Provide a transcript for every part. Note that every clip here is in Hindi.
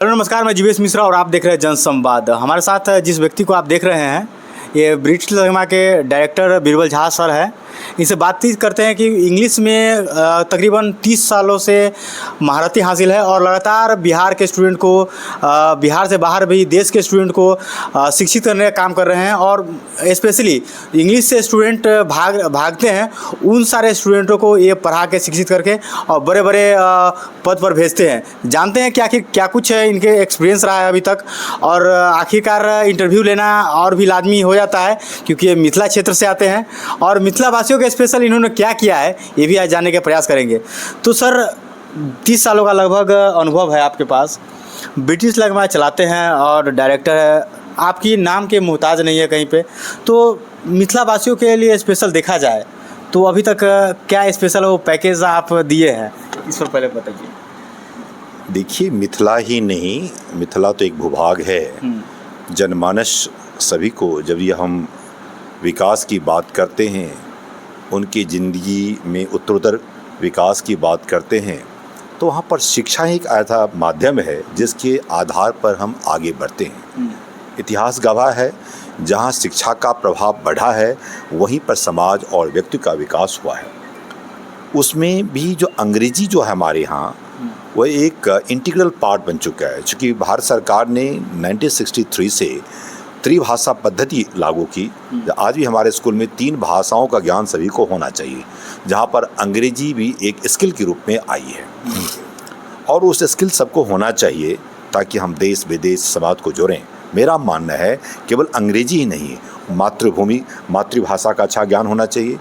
हेलो नमस्कार, मैं जीवेश मिश्रा और आप देख रहे हैं जनसंवाद। हमारे साथ जिस व्यक्ति को आप देख रहे हैं ये ब्रिटिश सिनेमा के डायरेक्टर बीरबल झा सर है। इनसे बातचीत करते हैं कि इंग्लिश में तकरीबन 30 सालों से महारती हासिल है और लगातार बिहार के स्टूडेंट को बिहार से बाहर भी देश के स्टूडेंट को शिक्षित करने का काम कर रहे हैं और स्पेशली इंग्लिश से स्टूडेंट भागते हैं उन सारे स्टूडेंटों को ये पढ़ा के शिक्षित करके और बड़े बड़े पद पर भेजते हैं। जानते हैं कि आखिर क्या कुछ है इनके एक्सपीरियंस रहा है अभी तक और आखिरकार इंटरव्यू लेना और भी लाजमी हो जाता है क्योंकि ये मिथिला क्षेत्र से आते हैं और मिथिला वासियों के स्पेशल इन्होंने क्या किया है ये भी आज जानने का प्रयास करेंगे। तो सर 30 सालों का लगभग अनुभव है आपके पास, ब्रिटिश सिनेमा चलाते हैं और डायरेक्टर है, आपकी नाम के मोहताज नहीं है कहीं पे। तो मिथिला वासियों के लिए स्पेशल देखा जाए तो अभी तक क्या स्पेशल वो पैकेज आप दिए हैं, इस पर पहले बताइए। देखिए, मिथिला ही नहीं, मिथिला तो एक भूभाग है। जनमानस सभी को जब ये हम विकास की बात करते हैं, उनकी ज़िंदगी में उत्तरोत्तर विकास की बात करते हैं, तो वहाँ पर शिक्षा ही एक ऐसा माध्यम है जिसके आधार पर हम आगे बढ़ते हैं। इतिहास गवाह है, जहाँ शिक्षा का प्रभाव बढ़ा है वहीं पर समाज और व्यक्ति का विकास हुआ है। उसमें भी जो अंग्रेजी जो है हमारे यहाँ वह एक इंटीग्रल पार्ट बन चुका है। चूँकि भारत सरकार ने 1963 से त्रिभाषा पद्धति लागू की। आज भी हमारे स्कूल में 3 भाषाओं का ज्ञान सभी को होना चाहिए, जहाँ पर अंग्रेजी भी एक स्किल के रूप में आई है और उस स्किल सबको होना चाहिए ताकि हम देश विदेश समाज को जोड़ें। मेरा मानना है केवल अंग्रेजी ही नहीं, मातृभूमि मातृभाषा का अच्छा ज्ञान होना चाहिए,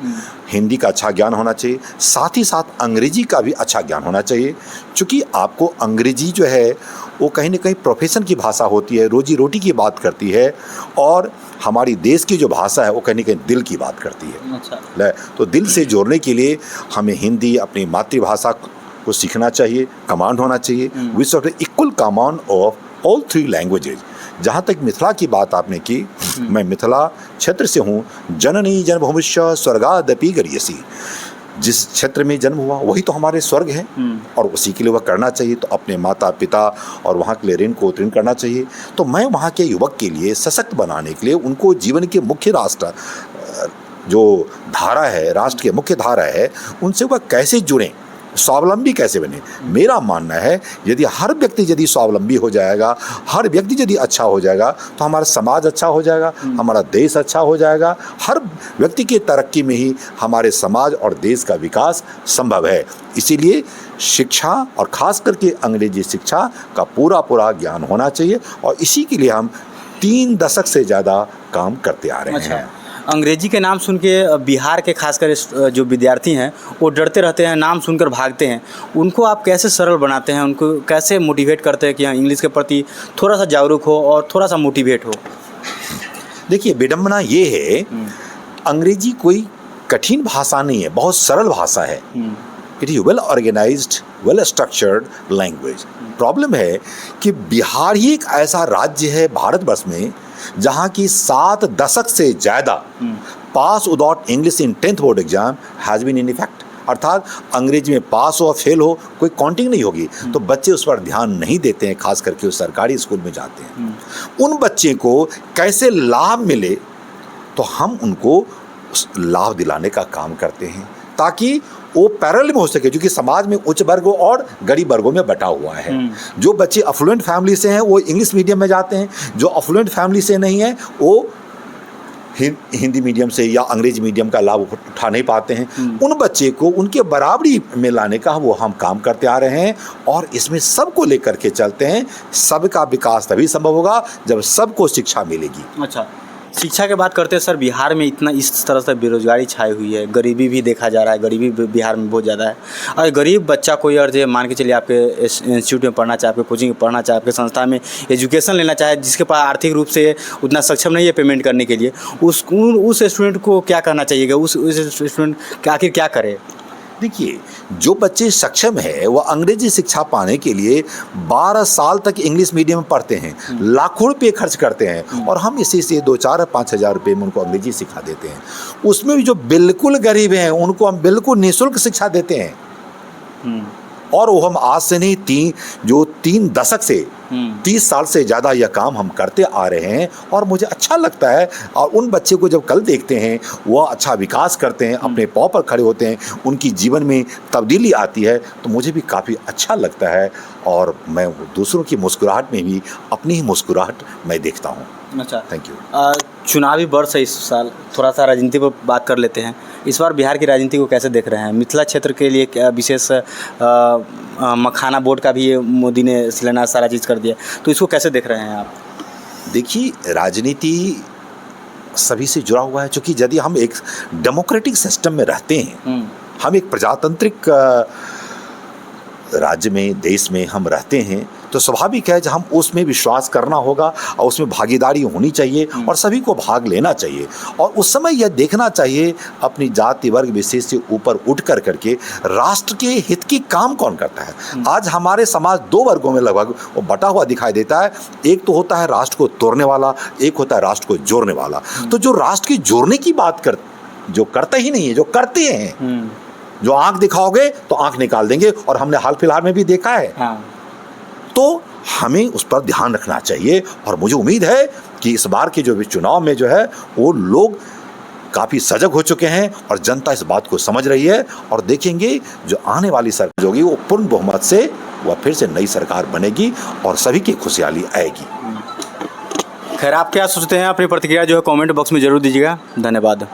हिंदी का अच्छा ज्ञान होना चाहिए, साथ ही साथ अंग्रेजी का भी अच्छा ज्ञान होना चाहिए। क्योंकि आपको अंग्रेजी जो है वो कहीं ना कहीं प्रोफेशन की भाषा होती है, रोजी रोटी की बात करती है और हमारी देश की जो भाषा है वो कहीं ना कहीं दिल की बात करती है। अच्छा। तो दिल से जोड़ने के लिए हमें हिंदी अपनी मातृभाषा को सीखना चाहिए, कमांड होना चाहिए। We should equal command of all 3 languages. जहाँ तक मिथिला की बात आपने की, मैं मिथिला क्षेत्र से हूँ। जननी जन्मभूमिश्च स्वर्गादपि गरीयसी। जिस क्षेत्र में जन्म हुआ वही तो हमारे स्वर्ग है और उसी के लिए वह करना चाहिए। तो अपने माता पिता और वहाँ के लिए ऋण को उत्तीर्ण करना चाहिए। तो मैं वहाँ के युवक के लिए सशक्त बनाने के लिए उनको जीवन के मुख्य राष्ट्र जो धारा है, राष्ट्र के मुख्य धारा है, उनसे वह कैसे जुड़ें, स्वावलंबी कैसे बने। मेरा मानना है यदि हर व्यक्ति यदि स्वावलंबी हो जाएगा, हर व्यक्ति यदि अच्छा हो जाएगा तो हमारा समाज अच्छा हो जाएगा, हमारा देश अच्छा हो जाएगा। हर व्यक्ति की तरक्की में ही हमारे समाज और देश का विकास संभव है। इसीलिए शिक्षा और ख़ास करके अंग्रेजी शिक्षा का पूरा ज्ञान होना चाहिए और इसी के लिए हम 3 दशक से ज़्यादा काम करते आ रहे हैं। अंग्रेजी के नाम सुन के बिहार के खासकर जो विद्यार्थी हैं वो डरते रहते हैं, नाम सुनकर भागते हैं। उनको आप कैसे सरल बनाते हैं, उनको कैसे मोटिवेट करते हैं कि हाँ इंग्लिश के प्रति थोड़ा सा जागरूक हो और थोड़ा सा मोटिवेट हो? देखिए, विडम्बना ये है, अंग्रेजी कोई कठिन भाषा नहीं है, बहुत सरल भाषा है। It is well organised, well structured language. Problem है कि बिहार ही एक ऐसा राज्य है भारतवर्ष में जहाँ की 7 दशक से ज़्यादा pass without English in 10th board exam has been in effect. अर्थात अंग्रेजी में पास हो फेल हो कोई काउंटिंग नहीं होगी। तो बच्चे उस पर ध्यान नहीं देते हैं, खास करके वो सरकारी स्कूल में जाते हैं। उन बच्चे को कैसे लाभ मिले तो हम उनको लाभ दिलाने का काम करते हैं ताकि वो पैरेलल में हो सके, क्योंकि समाज में उच्च वर्गों और गरीब वर्गों में बटा हुआ है। जो बच्चे अफ्लुएंट फैमिली से हैं वो इंग्लिश मीडियम में जाते हैं, जो अफ्लुएंट फैमिली से नहीं है वो हिंदी मीडियम से या अंग्रेजी मीडियम का लाभ उठा नहीं पाते हैं। उन बच्चे को उनके बराबरी में लाने का वो हम काम करते आ रहे हैं और इसमें सबको लेकर के चलते हैं। सबका विकास तभी संभव होगा जब सबको शिक्षा मिलेगी। अच्छा, शिक्षा की बात करते हैं सर, बिहार में इतना इस तरह से बेरोजगारी छाई हुई है, गरीबी भी देखा जा रहा है, गरीबी बिहार में बहुत ज़्यादा है। और गरीब बच्चा कोई और जो मान के चलिए आपके इंस्टीट्यूट में पढ़ना चाहे, आपके कोचिंग में पढ़ना चाहे, आपके संस्था में एजुकेशन लेना चाहे, जिसके पास आर्थिक रूप से उतना सक्षम नहीं है पेमेंट करने के लिए, उस स्टूडेंट को क्या करना चाहिएगा? उस स्टूडेंट आखिर क्या करे? देखिए, जो बच्चे सक्षम है वो अंग्रेजी शिक्षा पाने के लिए 12 साल तक इंग्लिश मीडियम में पढ़ते हैं, लाखों रुपये खर्च करते हैं और हम इसी से 2-4-5 हज़ार रुपये में उनको अंग्रेजी सिखा देते हैं। उसमें भी जो बिल्कुल गरीब हैं उनको हम बिल्कुल निःशुल्क शिक्षा देते हैं। और वो हम आज से नहीं, 3 दशक से 30 साल से ज़्यादा यह काम हम करते आ रहे हैं और मुझे अच्छा लगता है। और उन बच्चे को जब कल देखते हैं वह अच्छा विकास करते हैं, अपने पाँव पर खड़े होते हैं, उनकी जीवन में तब्दीली आती है, तो मुझे भी काफ़ी अच्छा लगता है। और मैं दूसरों की मुस्कुराहट में भी अपनी ही मुस्कुराहट मैं देखता हूँ। अच्छा, थैंक यू। चुनावी वर्ष है इस साल, थोड़ा सा राजनीति पर बात कर लेते हैं। इस बार बिहार की राजनीति को कैसे देख रहे हैं? मिथिला क्षेत्र के लिए क्या विशेष मखाना बोर्ड का भी ये मोदी ने शिलान्यास सारा चीज़ कर दिया, तो इसको कैसे देख रहे हैं आप? देखिए, राजनीति सभी से जुड़ा हुआ है, क्योंकि यदि हम एक डेमोक्रेटिक सिस्टम में रहते हैं, हम एक प्रजातांत्रिक राज्य में, देश में हम रहते हैं, तो स्वाभाविक है कि हम उसमें विश्वास करना होगा और उसमें भागीदारी होनी चाहिए और सभी को भाग लेना चाहिए। और उस समय यह देखना चाहिए अपनी जाति वर्ग विशेष से ऊपर उठ करके राष्ट्र के हित की काम कौन करता है। आज हमारे समाज 2 वर्गों में लगभग वो बटा हुआ दिखाई देता है। एक तो होता है राष्ट्र को तोड़ने वाला, एक होता है राष्ट्र को जोड़ने वाला। तो जो राष्ट्र की जोड़ने की बात जो करते ही नहीं है, जो करते हैं, जो आंख दिखाओगे तो आंख निकाल देंगे, और हमने हाल फिलहाल में भी देखा है। हाँ। तो हमें उस पर ध्यान रखना चाहिए। और मुझे उम्मीद है कि इस बार के जो चुनाव में जो है वो लोग काफ़ी सजग हो चुके हैं और जनता इस बात को समझ रही है, और देखेंगे जो आने वाली सरकार होगी वो पूर्ण बहुमत से वह फिर से नई सरकार बनेगी और सभी की खुशहाली आएगी। खैर, आप क्या सोचते हैं? अपनी प्रतिक्रिया जो है कमेंट बॉक्स में ज़रूर दीजिएगा। धन्यवाद।